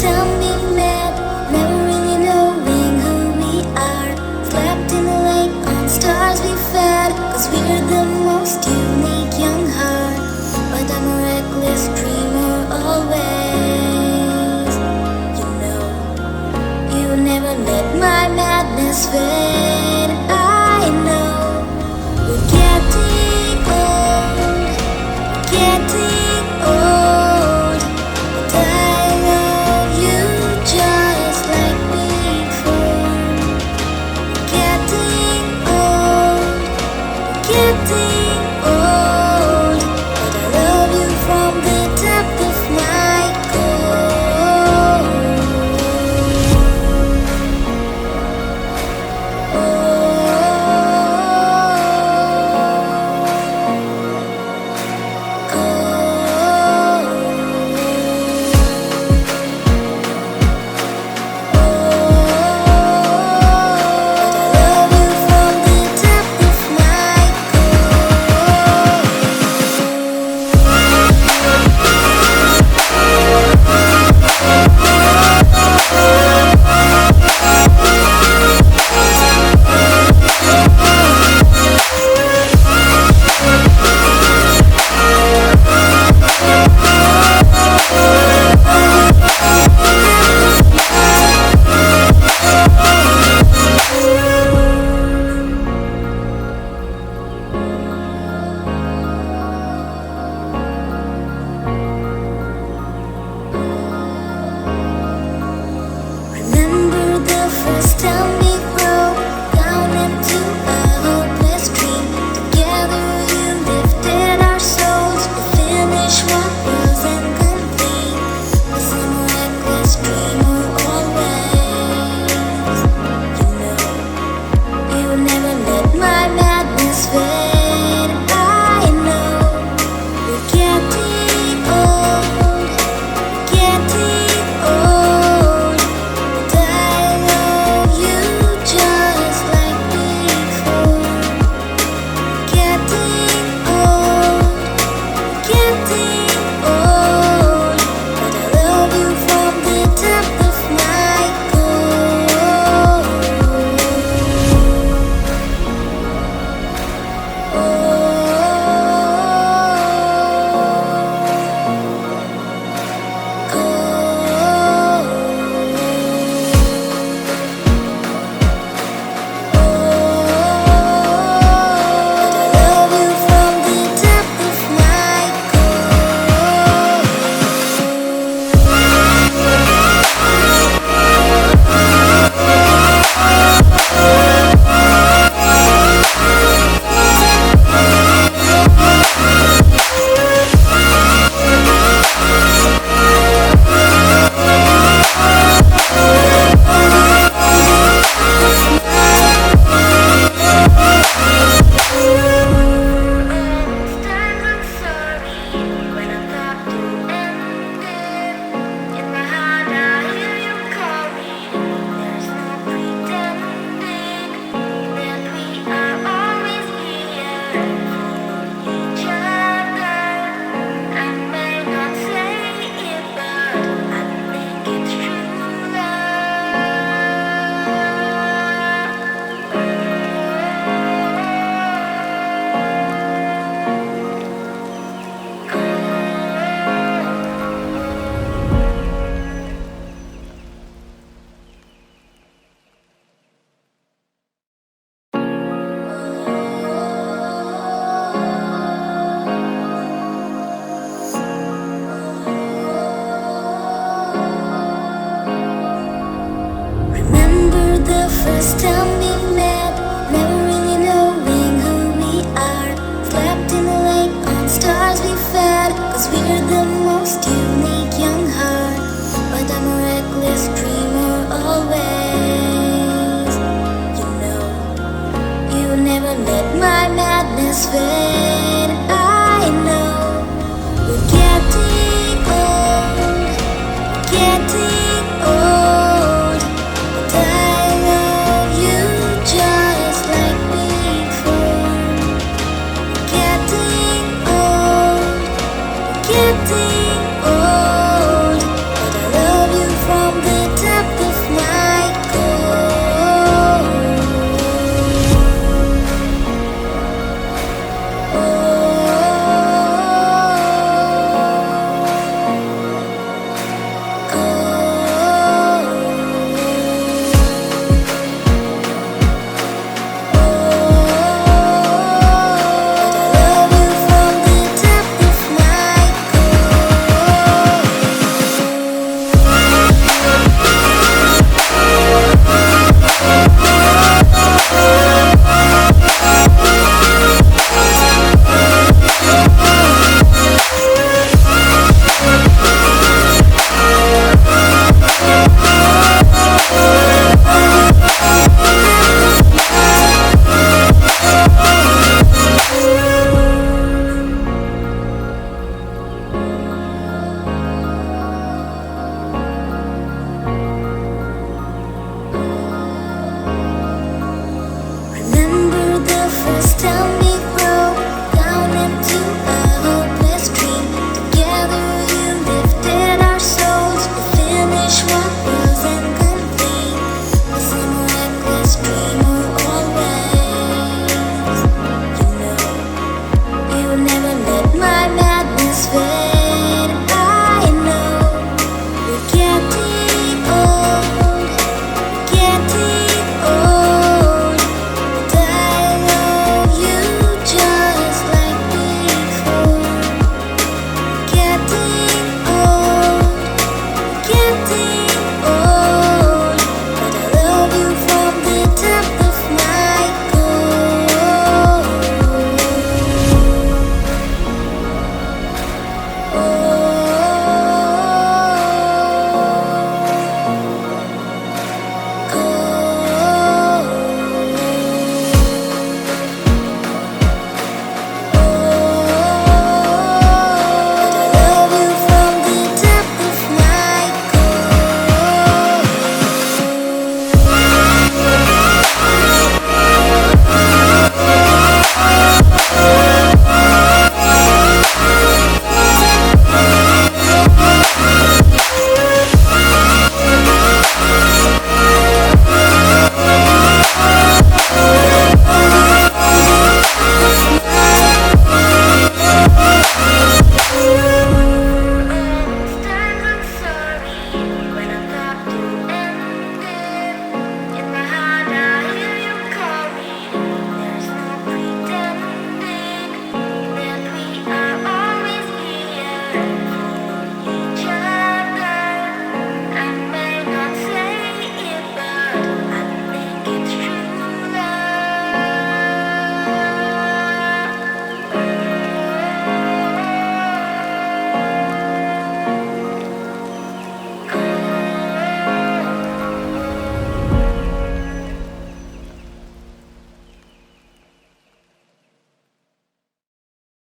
time we met, never really knowing who we are. Slept in a lake on stars we fed, 'cause we're the most unique young heart. But I'm a reckless dreamer always. You know, you never let my madness fade. I know we're getting old, getting old. But I love you just like before. Getting old, getting old. But I love you from the depth of my core. Remember the first time we broke down into a hopeless dream. Together you lifted our souls to finish what was incomplete. Cause I'm a reckless dreamer always. You know, you never let my madness fade. I know we're getting old, getting old. But I love you just like before. Getting old, getting old. But I love you from the depth of my core. Remember the first time we met, never really knowing who we are. Slept in a lake on stars we fed, 'cause we're the most unique young heart. But I'm a reckless dreamer always. You know, you never let my madness fade. I know we're getting old, getting old. But I love you just time